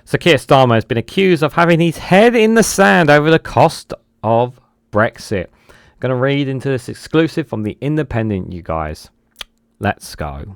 So Keir Starmer has been accused of having his head in the sand over the cost of Brexit. I'm going to read into this exclusive from The Independent, you guys. Let's go.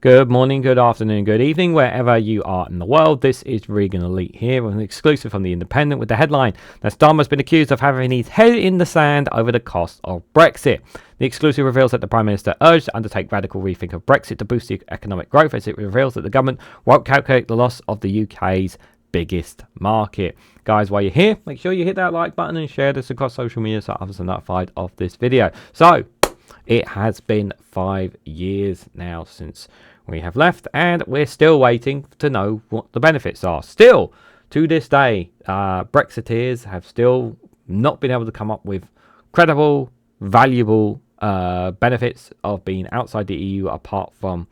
Good morning, good afternoon, good evening, wherever you are in the world. This is Reganelite here with an exclusive from The Independent with the headline that Starmer has been accused of having his head in the sand over the cost of Brexit. The exclusive reveals that the Prime Minister urged to undertake radical rethink of Brexit to boost the economic growth, as it reveals that the government won't calculate the loss of the UK's biggest market. Guys, while you're here, make sure you hit that like button and share this across social media so others are notified of this video. So, it has been 5 years now since we have left, and we're still waiting to know what the benefits are. Still, to this day, Brexiteers have still not been able to come up with credible, valuable benefits of being outside the EU, apart from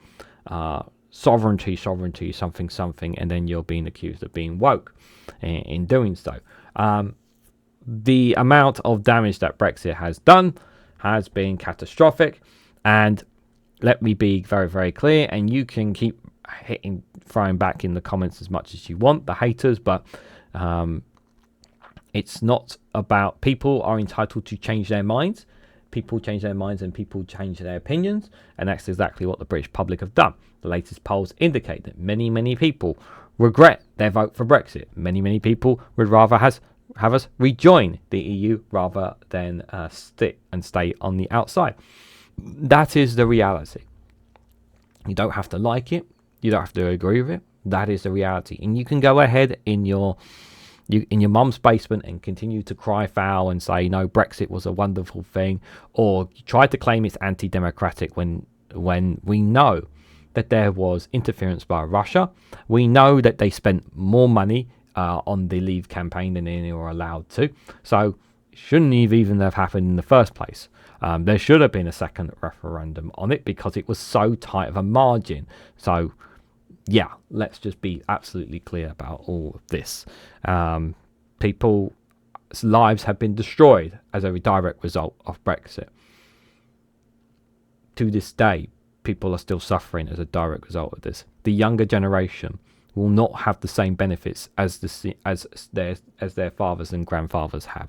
sovereignty, something, and then you're being accused of being woke in doing so. The amount of damage that Brexit has done has been catastrophic, and let me be very, very clear, and you can keep throwing back in the comments as much as you want, the haters, but it's not about, people are entitled to change their minds. People change their minds and people change their opinions, and that's exactly what the British public have done. The latest polls indicate that many, many people regret their vote for Brexit. Many, many people would rather have us rejoin the EU rather than stick and stay on the outside. That is the reality. You don't have to like it. You don't have to agree with it. That is the reality. And you can go ahead in your mum's basement and continue to cry foul and say, no, Brexit was a wonderful thing, or try to claim it's anti-democratic when we know that there was interference by Russia. We know that they spent more money on the Leave campaign than they were allowed to. So it shouldn't even have happened in the first place. There should have been a second referendum on it because it was so tight of a margin. So, yeah, let's just be absolutely clear about all of this. People's lives have been destroyed as a direct result of Brexit. To this day, people are still suffering as a direct result of this. The younger generation will not have the same benefits as their fathers and grandfathers have,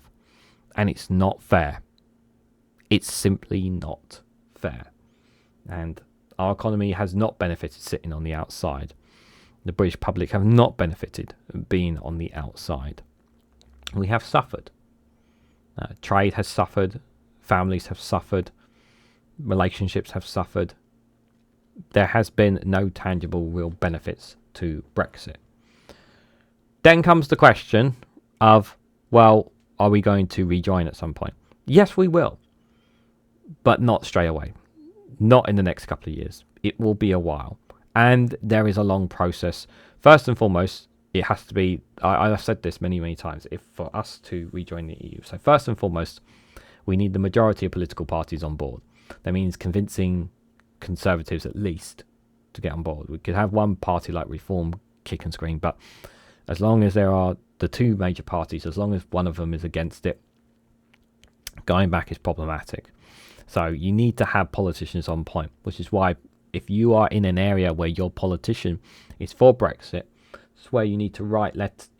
and it's not fair. It's simply not fair. And our economy has not benefited sitting on the outside. The British public have not benefited being on the outside. We have suffered. Trade has suffered. Families have suffered. Relationships have suffered. There has been no tangible real benefits to Brexit. Then comes the question of, well, are we going to rejoin at some point? Yes, we will. But not straight away. Not in the next couple of years. It will be a while. And there is a long process. First and foremost, it has to be, I've said this many, many times, if for us to rejoin the EU. So first and foremost, we need the majority of political parties on board. That means convincing Conservatives at least to get on board. We could have one party like Reform kick and scream, but as long as there are the two major parties, as long as one of them is against it, going back is problematic. So you need to have politicians on point, which is why if you are in an area where your politician is for Brexit, it's where you need to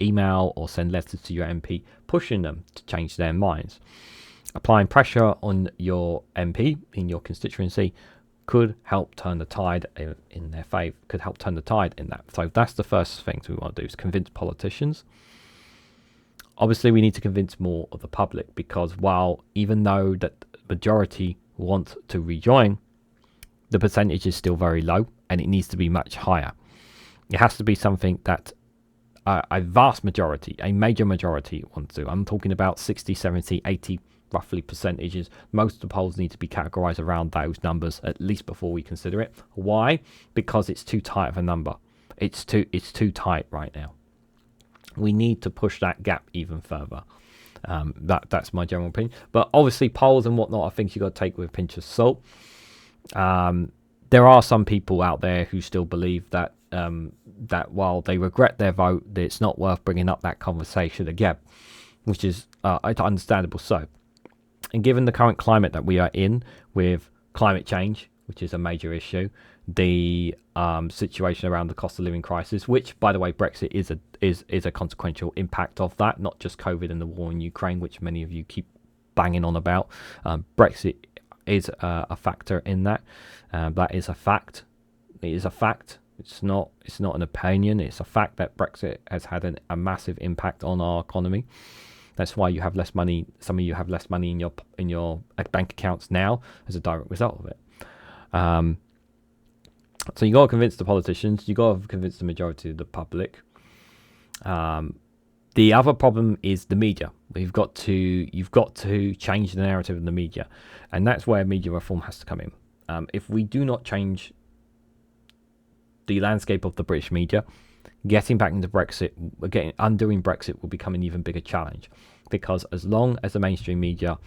email or send letters to your MP pushing them to change their minds. Applying pressure on your MP in your constituency could help turn the tide in their favour, could help turn the tide in that. So that's the first thing we want to do, is convince politicians. Obviously, we need to convince more of the public, because even though that majority want to rejoin, the percentage is still very low and it needs to be much higher. It has to be something that a vast majority, a major majority want to. I'm talking about 60, 70, 80 roughly percentages. Most of the polls need to be categorized around those numbers at least before we consider it. Why? Because it's too tight of a number. It's too tight right now. We need to push that gap even further. That's my general opinion. But obviously polls and whatnot are things you've got to take with a pinch of salt. There are some people out there who still believe that while they regret their vote, that it's not worth bringing up that conversation again. which is understandable so. And given the current climate that we are in with climate change, which is a major issue, the situation around the cost of living crisis, which, by the way, Brexit is a consequential impact of that, not just COVID and the war in Ukraine, which many of you keep banging on about. Brexit is a factor in that. That is a fact. It is a fact. It's not an opinion. It's a fact that Brexit has had a massive impact on our economy. That's why you have less money. Some of you have less money in your bank accounts now as a direct result of it. So you got to convince the politicians. You got to convince the majority of the public. The other problem is the media. You've got to change the narrative of the media, and that's where media reform has to come in. If we do not change the landscape of the British media, getting back into Brexit, undoing Brexit will become an even bigger challenge, because as long as the mainstream media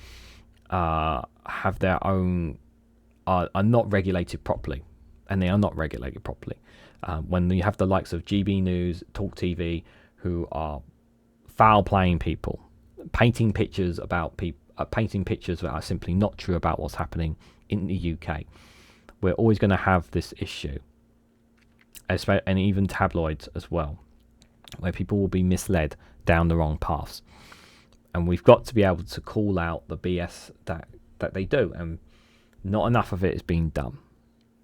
have their own are not regulated properly, and they are not regulated properly, when you have the likes of GB News, Talk TV, who are foul playing people, painting pictures that are simply not true about what's happening in the UK, we're always going to have this issue. And even tabloids as well, where people will be misled down the wrong paths, and we've got to be able to call out the BS that they do, and not enough of it is being done.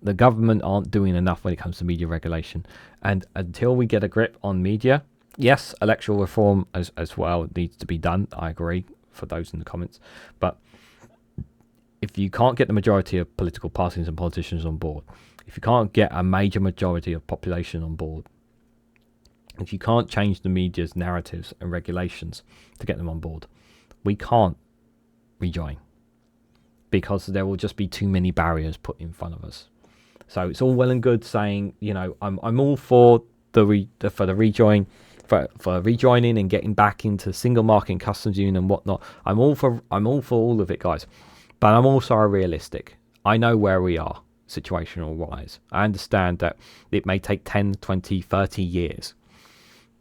The government aren't doing enough when it comes to media regulation, and until we get a grip on media, yes, electoral reform as well needs to be done. I agree, for those in the comments, but if you can't get the majority of political parties and politicians on board, if you can't get a major majority of population on board, if you can't change the media's narratives and regulations to get them on board, we can't rejoin, because there will just be too many barriers put in front of us. So it's all well and good saying, I'm all for the rejoin, for rejoining and getting back into single market and customs union and whatnot. I'm all for all of it, guys. But I'm also realistic. I know where we are situational wise. I understand that it may take 10, 20, 30 years.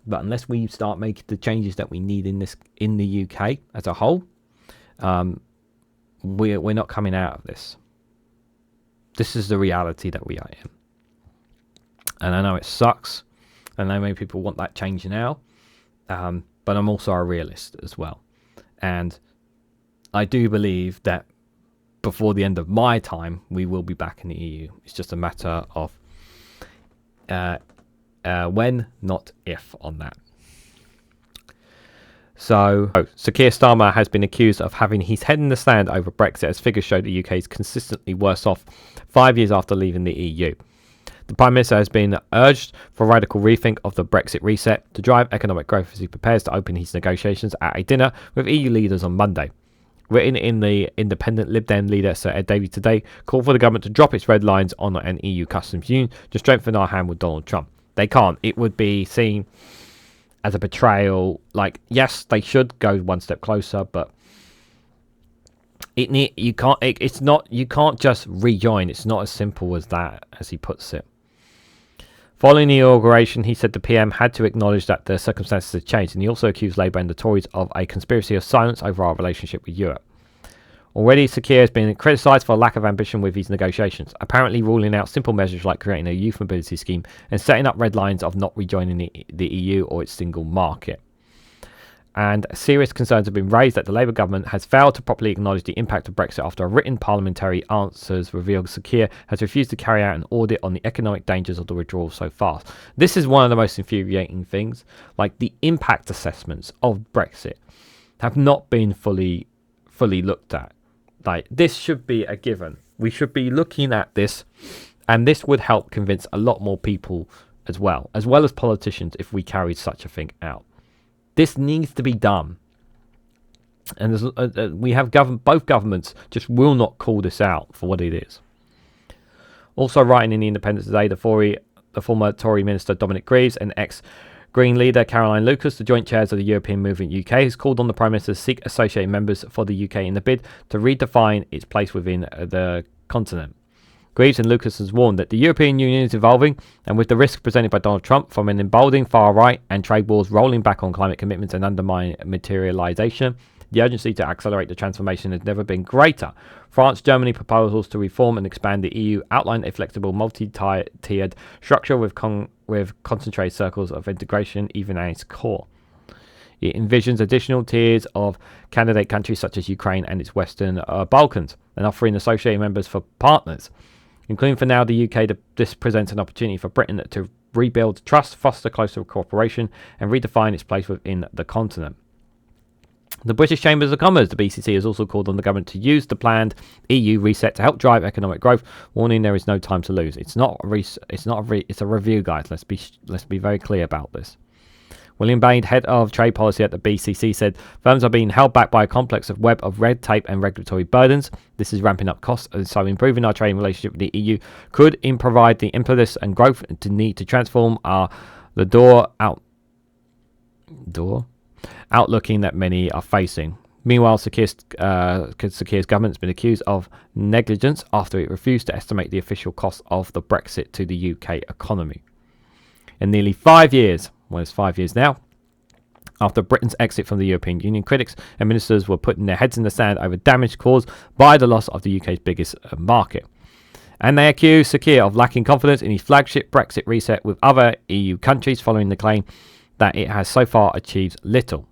But unless we start making the changes that we need in the UK as a whole, we're not coming out of this. This is the reality that we are in. And I know it sucks. And I know many people want that change now. But I'm also a realist as well. And I do believe that before the end of my time, we will be back in the EU. It's just a matter of when, not if, on that. So Keir Starmer has been accused of having his head in the sand over Brexit, as figures show the UK is consistently worse off 5 years after leaving the EU. The Prime Minister has been urged for a radical rethink of the Brexit reset to drive economic growth as he prepares to open his negotiations at a dinner with EU leaders on Monday. Written in the independent Lib Dem leader Sir Ed Davey today, called for the government to drop its red lines on an EU customs union to strengthen our hand with Donald Trump. They can't. It would be seen as a betrayal. Like, yes, they should go one step closer, but you can't just rejoin. It's not as simple as that, as he puts it. Following the inauguration, he said the PM had to acknowledge that the circumstances had changed, and he also accused Labour and the Tories of a conspiracy of silence over our relationship with Europe. Already, Sir Keir has been criticised for a lack of ambition with his negotiations, apparently ruling out simple measures like creating a youth mobility scheme and setting up red lines of not rejoining the EU or its single market. And serious concerns have been raised that the Labour government has failed to properly acknowledge the impact of Brexit after a written parliamentary answers revealed Sir Keir has refused to carry out an audit on the economic dangers of the withdrawal so far. This is one of the most infuriating things. Like, the impact assessments of Brexit have not been fully looked at. Like, this should be a given. We should be looking at this, and this would help convince a lot more people as well as politicians, if we carried such a thing out. This needs to be done, and we have both governments just will not call this out for what it is. Also writing in the Independent today, the former Tory Minister Dominic Greaves and ex-Green leader Caroline Lucas, the joint chairs of the European Movement UK, has called on the Prime Minister to seek associated members for the UK in the bid to redefine its place within the continent. Greaves and Lucas has warned that the European Union is evolving, and with the risk presented by Donald Trump from an emboldening far right and trade wars rolling back on climate commitments and undermine materialisation, the urgency to accelerate the transformation has never been greater. France, Germany proposals to reform and expand the EU outline a flexible multi-tiered structure with concentrated circles of integration even at its core. It envisions additional tiers of candidate countries such as Ukraine and its Western Balkans, and offering associated members for partners. Including for now the UK, this presents an opportunity for Britain to rebuild trust, foster closer cooperation, and redefine its place within the continent. The British Chambers of Commerce, the BCC, has also called on the government to use the planned EU reset to help drive economic growth, warning there is no time to lose. It's a review, guys. Let's be very clear about this. William Bain, head of trade policy at the BCC, said firms are being held back by a complex web of red tape and regulatory burdens. This is ramping up costs, and so improving our trading relationship with the EU could provide the impetus and growth to need to transform the outlooking that many are facing. Meanwhile, Sir Keir's government has been accused of negligence after it refused to estimate the official cost of the Brexit to the UK economy. In nearly 5 years, well, it's 5 years now, after Britain's exit from the European Union, critics and ministers were putting their heads in the sand over damage caused by the loss of the UK's biggest market. And they accused Sir Keir of lacking confidence in his flagship Brexit reset with other EU countries, following the claim that it has so far achieved little.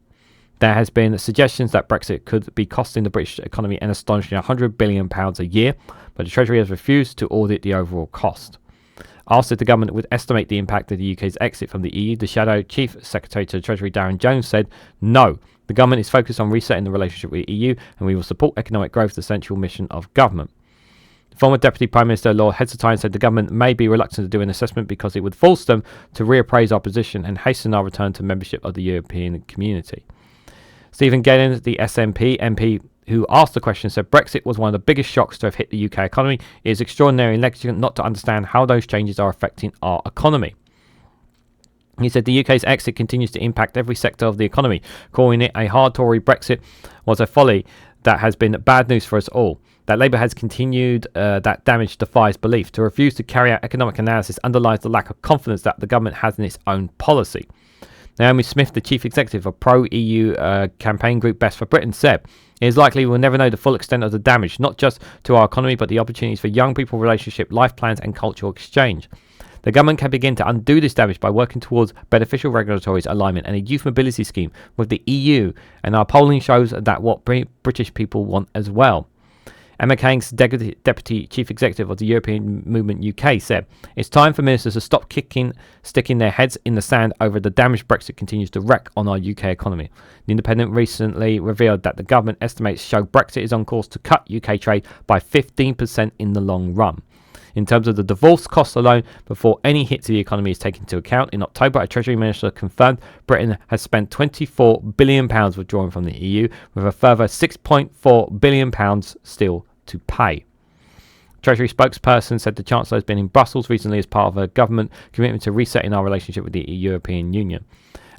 There has been suggestions that Brexit could be costing the British economy an astonishing £100 billion a year, but the Treasury has refused to audit the overall cost. Asked if the government would estimate the impact of the UK's exit from the EU, the Shadow Chief Secretary to the Treasury, Darren Jones, said, "No, the government is focused on resetting the relationship with the EU, and we will support economic growth, the central mission of government." Former Deputy Prime Minister Lord Heseltine said the government may be reluctant to do an assessment because it would force them to reappraise our position and hasten our return to membership of the European community. Stephen Gellin, the SNP MP who asked the question, said Brexit was one of the biggest shocks to have hit the UK economy. It is extraordinarily negligent not to understand how those changes are affecting our economy. He said the UK's exit continues to impact every sector of the economy. Calling it a hard Tory Brexit was a folly that has been bad news for us all. That Labour has continued that damage defies belief. To refuse to carry out economic analysis underlines the lack of confidence that the government has in its own policy. Naomi Smith, the chief executive of pro-EU campaign group Best for Britain, said, "It is likely we will never know the full extent of the damage, not just to our economy, but the opportunities for young people, relationship, life plans and cultural exchange. The government can begin to undo this damage by working towards beneficial regulatory alignment and a youth mobility scheme with the EU, and our polling shows that what British people want as well." Emma Kang's Deputy Chief Executive of the European Movement UK said, "It's time for ministers to stop sticking their heads in the sand over the damage Brexit continues to wreak on our UK economy." The Independent recently revealed that the government estimates show Brexit is on course to cut UK trade by 15% in the long run. In terms of the divorce costs alone, before any hit to the economy is taken into account, in October, a Treasury Minister confirmed Britain has spent £24 billion withdrawing from the EU, with a further £6.4 billion still to pay. Treasury spokesperson said the Chancellor has been in Brussels recently as part of a government commitment to resetting our relationship with the European Union.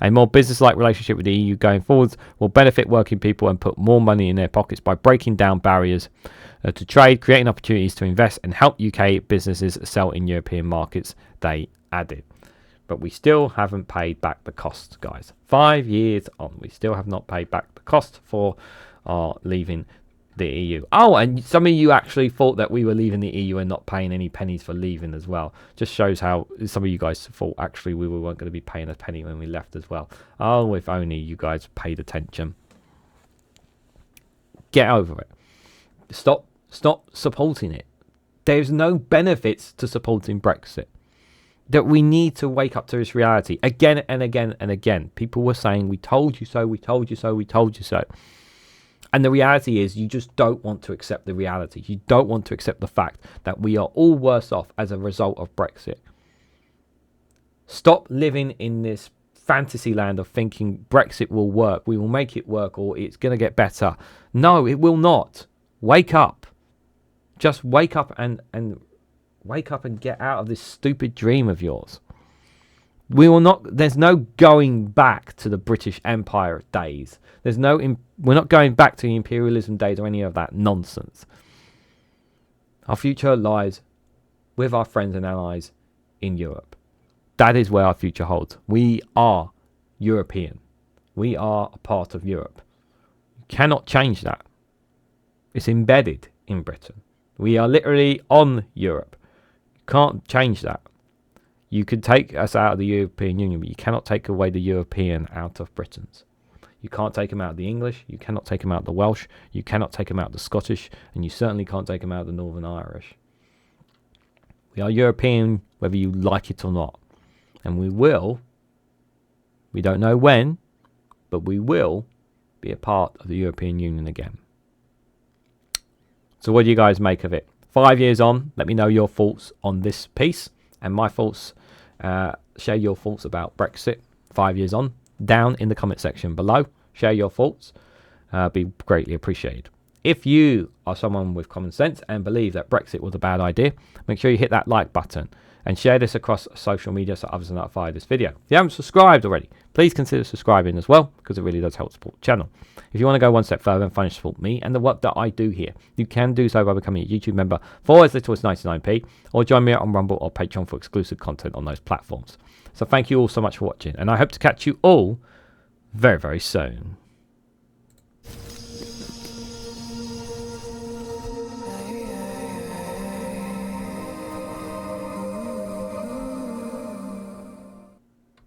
A more business-like relationship with the EU going forwards will benefit working people and put more money in their pockets by breaking down barriers to trade, creating opportunities to invest and help UK businesses sell in European markets, they added. But we still haven't paid back the cost, guys. 5 years on, we still have not paid back the cost for our leaving the EU. Oh, and some of you actually thought that we were leaving the EU and not paying any pennies for leaving as well. Just shows how some of you guys thought actually we weren't going to be paying a penny when we left as well. Oh, if only you guys paid attention. Get over it. Stop supporting it. There's no benefits to supporting Brexit. That we need to wake up to this reality again and again and again. People were saying, "We told you so, we told you so, we told you so." And the reality is you just don't want to accept the reality. You don't want to accept the fact that we are all worse off as a result of Brexit. Stop living in this fantasy land of thinking Brexit will work, we will make it work, or it's going to get better. No, it will not. Wake up. Just wake up and wake up and get out of this stupid dream of yours. We will not. There's no going back to the British Empire days. We're not going back to the imperialism days or any of that nonsense. Our future lies with our friends and allies in Europe. That is where our future holds. We are European. We are a part of Europe. You cannot change that. It's embedded in Britain. We are literally on Europe. You can't change that. You could take us out of the European Union, but you cannot take away the European out of Britain's. You can't take them out of the English. You cannot take them out of the Welsh. You cannot take them out of the Scottish. And you certainly can't take them out of the Northern Irish. We are European, whether you like it or not. And we will, we don't know when, but we will be a part of the European Union again. So what do you guys make of it? 5 years on, let me know your thoughts on this piece and my thoughts. Share your thoughts about Brexit 5 years on down in the comment section below. Share your thoughts. Be greatly appreciated. If you are someone with common sense and believe that Brexit was a bad idea, make sure you hit that like button and share this across social media so others are notified of this video. If you haven't subscribed already, please consider subscribing as well, because it really does help support the channel. If you want to go one step further and financially support me and the work that I do here, you can do so by becoming a YouTube member for as little as 99p, or join me on Rumble or Patreon for exclusive content on those platforms. So thank you all so much for watching, and I hope to catch you all very, very soon.